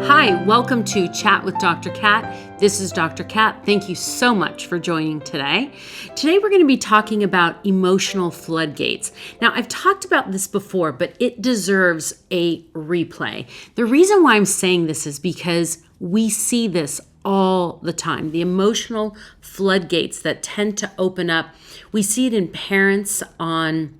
Hi, welcome to Chat with Dr. Kat. This is Dr. Kat. Thank you so much for joining today. Today we're going to be talking about emotional floodgates. Now, I've talked about this before, but it deserves a replay. The reason why I'm saying this is because we see this all the time. The emotional floodgates that tend to open up. We see it in parents on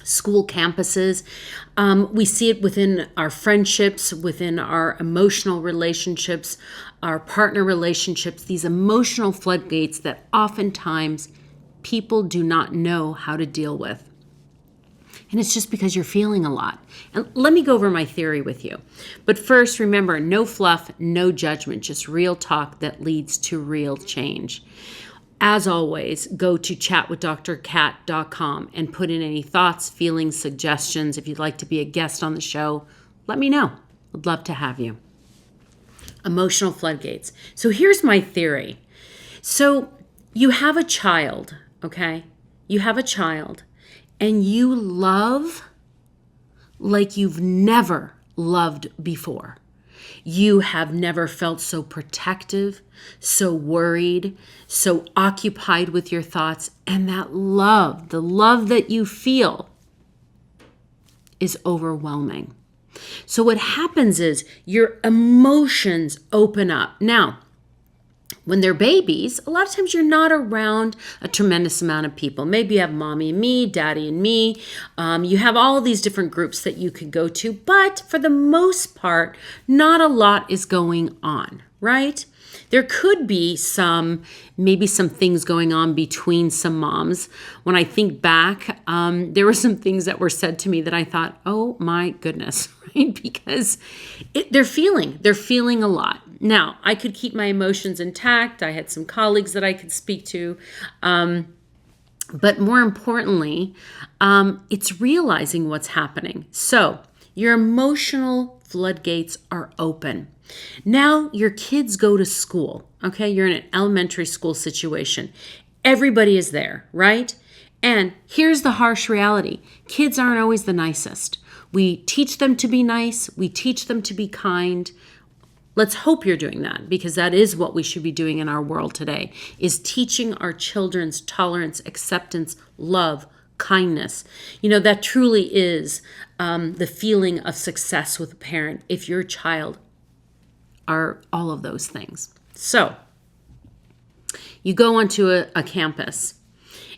school campuses. We see it within our friendships, within our emotional relationships, our partner relationships, these emotional floodgates that oftentimes people do not know how to deal with. And it's just because you're feeling a lot. And let me go over my theory with you. But first, remember, no fluff, no judgment, just real talk that leads to real change. As always, go to chatwithdrkat.com and put in any thoughts, feelings, suggestions. If you'd like to be a guest on the show, let me know. I'd love to have you. Emotional floodgates. So here's my theory. So you have a child, okay? You have a child and you love like you've never loved before. You have never felt so protective, so worried, so occupied with your thoughts. And that love, the love that you feel is overwhelming. So what happens is your emotions open up. Now, when they're babies, a lot of times you're not around a tremendous amount of people. Maybe you have mommy and me, daddy and me. You have all these different groups that you could go to. But for the most part, not a lot is going on, right? There could be maybe some things going on between some moms. When I think back, there were some things that were said to me that I thought, oh my goodness, right? Because they're feeling a lot. Now, I could keep my emotions intact. I had some colleagues that I could speak to. But more importantly, it's realizing what's happening. So your emotional floodgates are open. Now your kids go to school, okay? You're in an elementary school situation. Everybody is there, right? And here's the harsh reality. Kids aren't always the nicest. We teach them to be nice. We teach them to be kind. Let's hope you're doing that, because that is what we should be doing in our world today, is teaching our children's tolerance, acceptance, love, kindness. You know, that truly is the feeling of success with a parent if your child are all of those things. So you go onto a campus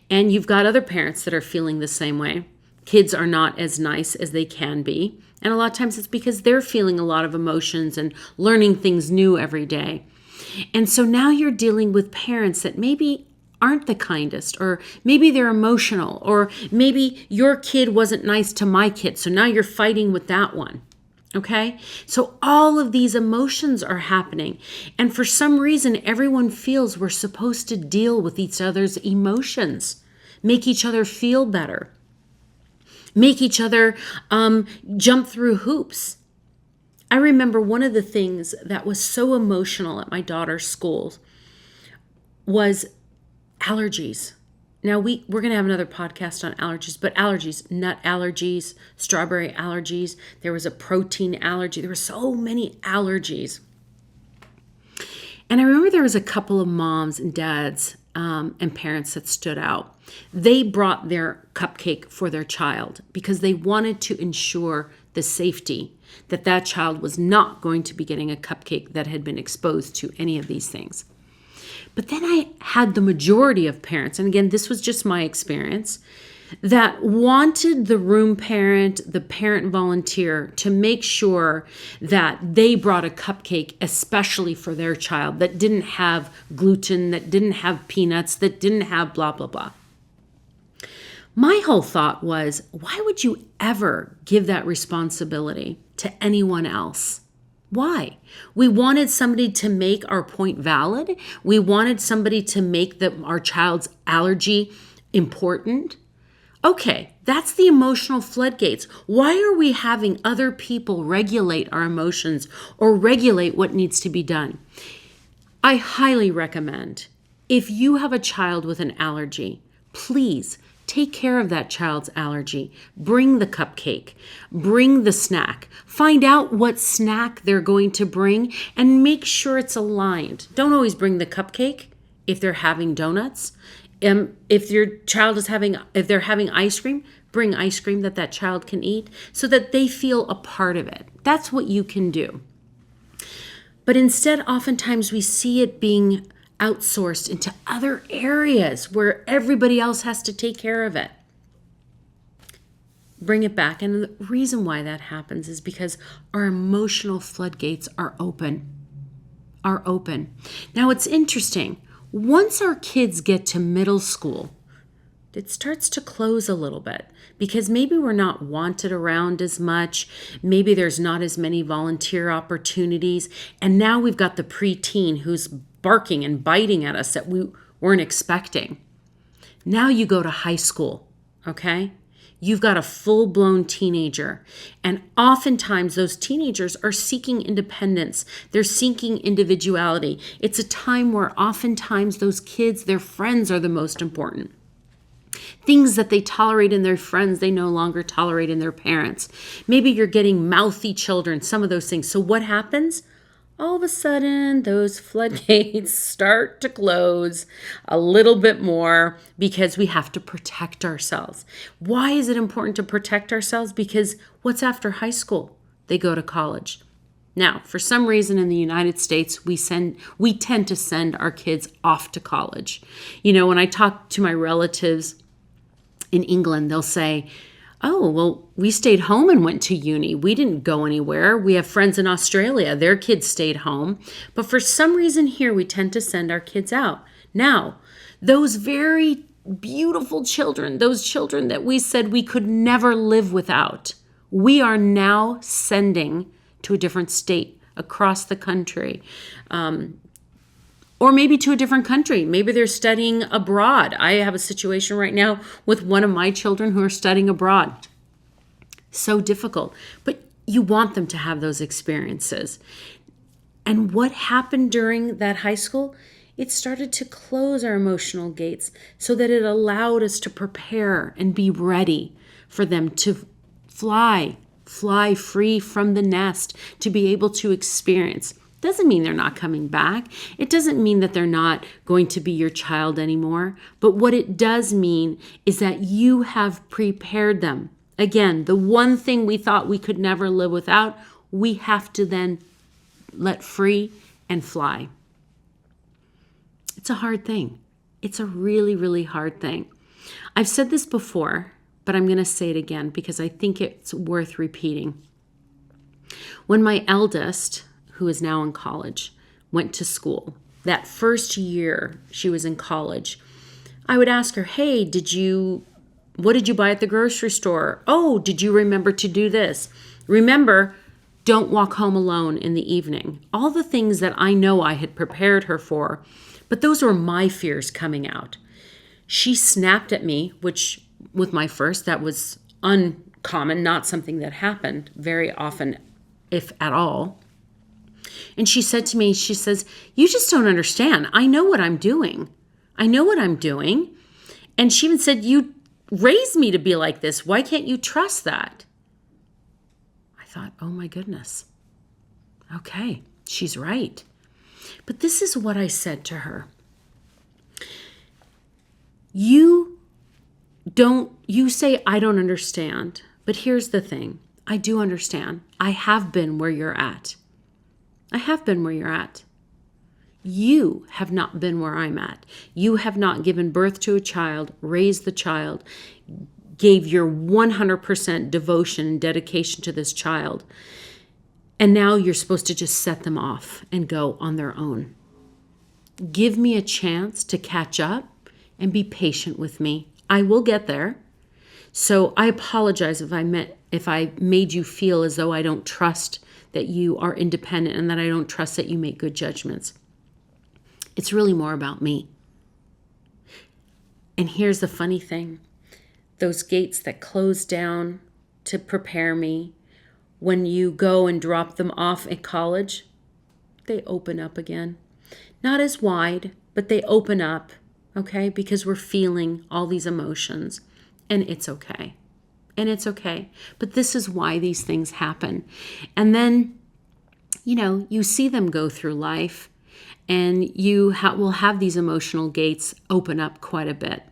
and you've got other parents that are feeling the same way. Kids are not as nice as they can be. And a lot of times it's because they're feeling a lot of emotions and learning things new every day. And so now you're dealing with parents that maybe aren't the kindest, or maybe they're emotional, or maybe your kid wasn't nice to my kid. So now you're fighting with that one. Okay? So all of these emotions are happening. And for some reason, everyone feels we're supposed to deal with each other's emotions, make each other feel better, make each other jump through hoops. I remember one of the things that was so emotional at my daughter's school was allergies. Now, we're going to have another podcast on allergies, but allergies, nut allergies, strawberry allergies. There was a protein allergy. There were so many allergies. And I remember there was a couple of moms and dads and parents that stood out. They brought their cupcake for their child because they wanted to ensure the safety that that child was not going to be getting a cupcake that had been exposed to any of these things. But then I had the majority of parents, and again, this was just my experience, that wanted the room parent, the parent volunteer, to make sure that they brought a cupcake especially for their child that didn't have gluten, that didn't have peanuts, that didn't have blah, blah, blah. My whole thought was, why would you ever give that responsibility to anyone else? Why? We wanted somebody to make our point valid. We wanted somebody to make our child's allergy important. Okay, that's the emotional floodgates. Why are we having other people regulate our emotions or regulate what needs to be done? I highly recommend, if you have a child with an allergy, please Take care of that child's allergy. Bring the cupcake. Bring the snack. Find out what snack they're going to bring and make sure it's aligned. Don't always bring the cupcake if they're having donuts. If your child is if they're having ice cream, bring ice cream that child can eat so that they feel a part of it. That's what you can do. But instead, oftentimes we see it being outsourced into other areas where everybody else has to take care of it. Bring it back. And the reason why that happens is because our emotional floodgates are open. Now, it's interesting. Once our kids get to middle school, it starts to close a little bit because maybe we're not wanted around as much. Maybe there's not as many volunteer opportunities. And now we've got the preteen who's barking and biting at us that we weren't expecting. Now you go to high school, okay? You've got a full-blown teenager. And oftentimes those teenagers are seeking independence. They're seeking individuality. It's a time where oftentimes those kids, their friends are the most important. Things that they tolerate in their friends, they no longer tolerate in their parents. Maybe you're getting mouthy children, some of those things. So what happens? All of a sudden, those floodgates start to close a little bit more because we have to protect ourselves. Why is it important to protect ourselves? Because what's after high school? They go to college. Now, for some reason in the United States, we tend to send our kids off to college. You know, when I talk to my relatives in England, they'll say, oh, well, we stayed home and went to uni. We didn't go anywhere. We have friends in Australia. Their kids stayed home. But for some reason here, we tend to send our kids out. Now, those very beautiful children, those children that we said we could never live without, we are now sending to a different state across the country. Or maybe to a different country. Maybe they're studying abroad. I have a situation right now with one of my children who are studying abroad. So difficult. But you want them to have those experiences. And what happened during that high school? It started to close our emotional gates so that it allowed us to prepare and be ready for them to fly free from the nest, to be able to experience. Doesn't mean they're not coming back. It doesn't mean that they're not going to be your child anymore. But what it does mean is that you have prepared them. Again, the one thing we thought we could never live without, we have to then let free and fly. It's a hard thing. It's a really, really hard thing. I've said this before, but I'm going to say it again because I think it's worth repeating. When my eldest, who is now in college, went to school, that first year she was in college, I would ask her, hey, what did you buy at the grocery store? Oh, did you remember to do this? Remember, don't walk home alone in the evening. All the things that I know I had prepared her for, but those were my fears coming out. She snapped at me, which with my first, that was uncommon, not something that happened very often, if at all. And she said to me, she says, you just don't understand. I know what I'm doing. And she even said, you raised me to be like this. Why can't you trust that? I thought, oh my goodness. Okay, she's right. But this is what I said to her. You say, I don't understand. But here's the thing. I do understand. I have been where you're at. You have not been where I'm at. You have not given birth to a child, raised the child, gave your 100% devotion and dedication to this child. And now you're supposed to just set them off and go on their own. Give me a chance to catch up and be patient with me. I will get there. So I apologize if I made you feel as though I don't trust that you are independent and that I don't trust that you make good judgments. It's really more about me. And here's the funny thing. Those gates that close down to prepare me, when you go and drop them off at college, they open up again. Not as wide, but they open up, okay? Because we're feeling all these emotions. And it's okay. And it's okay. But this is why these things happen. And then, you see them go through life, and you will have these emotional gates open up quite a bit.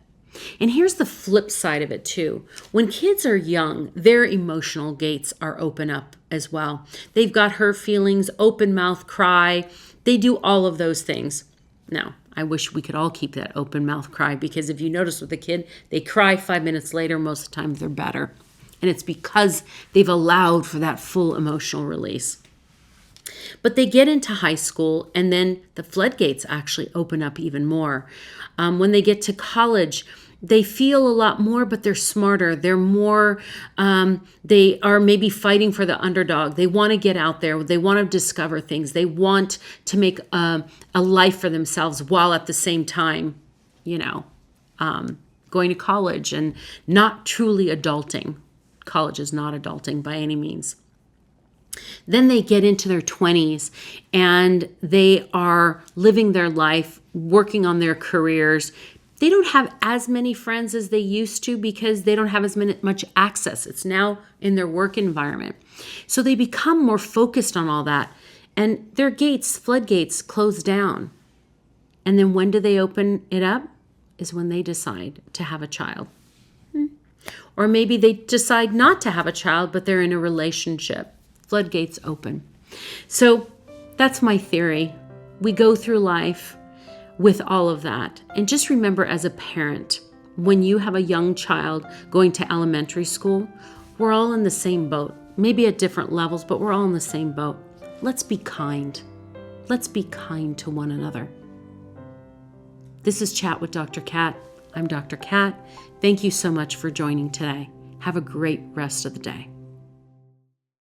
And here's the flip side of it too. When kids are young, their emotional gates are open up as well. They've got hurt feelings, open mouth cry. They do all of those things. Now, I wish we could all keep that open mouth cry, because if you notice with a kid, they cry 5 minutes later, most of the time they're better. And it's because they've allowed for that full emotional release. But they get into high school, and then the floodgates actually open up even more. When they get to college, they feel a lot more, but they're smarter. They're more, they are maybe fighting for the underdog. They want to get out there. They want to discover things. They want to make a life for themselves, while at the same time, going to college and not truly adulting. College is not adulting by any means. Then they get into their 20s, and they are living their life, working on their careers. They don't have as many friends as they used to, because they don't have as much access. It's now in their work environment. So they become more focused on all that, and their floodgates close down. And then when do they open it up? Is when they decide to have a child. Or maybe they decide not to have a child, but they're in a relationship. Floodgates open. So that's my theory. We go through life with all of that. And just remember, as a parent, when you have a young child going to elementary school, we're all in the same boat. Maybe at different levels, but we're all in the same boat. Let's be kind. Let's be kind to one another. This is Chat with Dr. Kat. I'm Dr. Kat. Thank you so much for joining today. Have a great rest of the day.